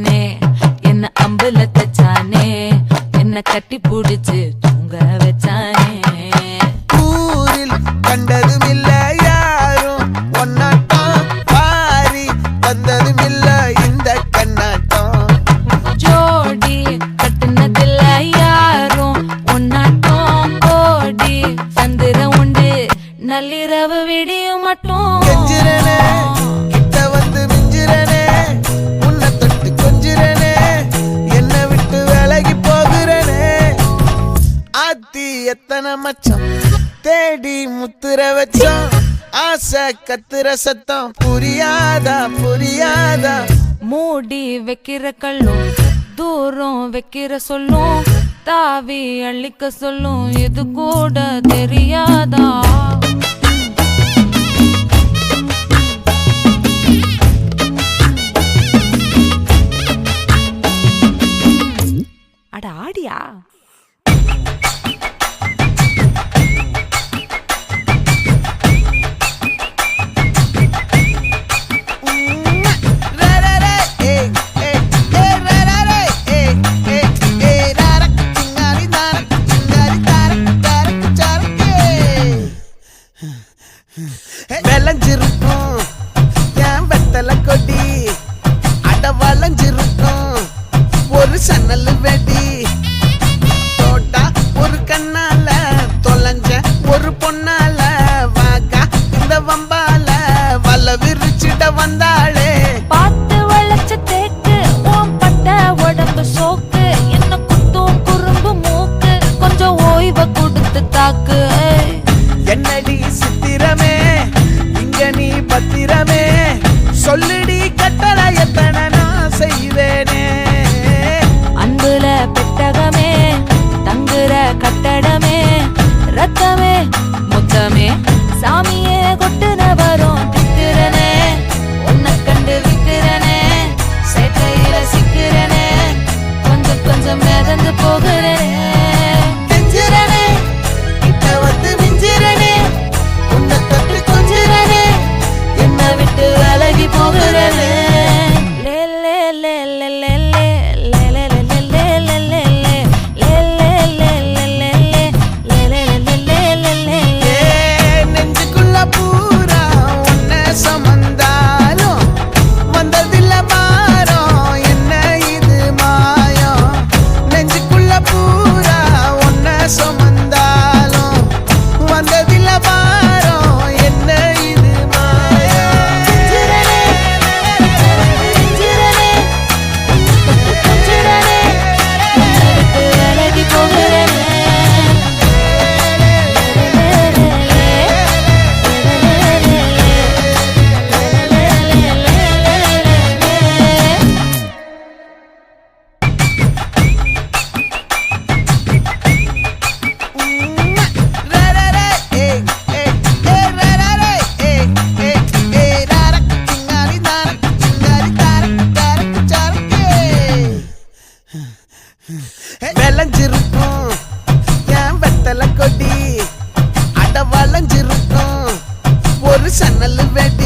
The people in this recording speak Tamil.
வச்சானே என்ன அம்புல தச்சானே என்ன கட்டி புடிச்சு தூங்க வச்சானே ஊரில் கண்டதும் இல்ல யாரும் ஒன்னாட்டம் பாரி தந்ததும் இல்ல இந்த கண்ணாட்டம் ஜோடி கட்டுனதில்ல யாரும் ஒன்னாட்டம் ஓடி சந்திர உண்டு நள்ளிரவு விடியும் மட்டும் கெஞ்சிரனே கிட்ட வந்து மிஞ்சிரனே உன்னை தொட்டு கொஞ்சிரனே என்னை விட்டு விலகி போகிறனே ஆத்தி எத்தனை மச்சம் தேடி முத்துற வச்சோம் ஆசை கத்துற சத்தம் புரியாதா புரியாதா மூடி வைக்கிற கல்லும் தூரம் வைக்கிற சொல்லும் தாவி அள்ளிக்க சொல்லும் இது கூட தெரியாதா அட ஆடியா விளைஞ்சிருக்கும் என் வெத்தலை கொடி அட வளைஞ்சிருக்கும் ஒரு சன்னல் வெடி தோட்டா ஒரு கண்ணால தொலைஞ்ச ஒரு பொண்ணால வாக்கா இந்த வம்பால வல விரிச்சிட வந்தாளே பார்த்து வளைச்ச தேக்கு உன் பட்ட உடம்பு சோக்கு என்ன குத்தும் குறும்பு மூக்கு கொஞ்சம் ஓய்வை கொடுத்து தாக்கு என்னடி சித்திரமே இங்க நீ பத்திரமே சொல்லுடி கட்டளை எத்தனை நான் செய்வேனே அன்புல பெட்டகமே தங்குற கட்டடமே ரத்தமே முத்தமே சாமியே கொட்டுன வரும் திக்கிறனே உன்னை கண்டு விக்கிறனே சேட்டையில சிக்கிறனே கொஞ்சம் கொஞ்சம் மிதந்து போகிறனே கெஞ்சிரனே கிட்ட வந்து மிஞ்சிரனே உன்னை தொட்டு கொஞ்சிரனே என்னை விட்டு விலகி போகிறனே லே லே லே லே லே லே லே லே லே லே லே லே லே லே லே லே லே லே ஏ நெஞ்சுக்குள்ள பூரா உன்னை சுமந்தாலும் வந்ததில்ல பாரம் என்ன இது மாயம் நெஞ்சுக்குள்ள பூரா உன்னை சுமந்தாலும் வந்ததில்ல பாரம் என்ன இது மாயம் சிரனே சிரனே சிரனே உன்னை விட்டு விலகி போகிறனே விளைஞ்சிருக்கும் என் வெத்தலை கொடி அட வளைஞ்சிருக்கும் ஒரு சன்னல் வெடி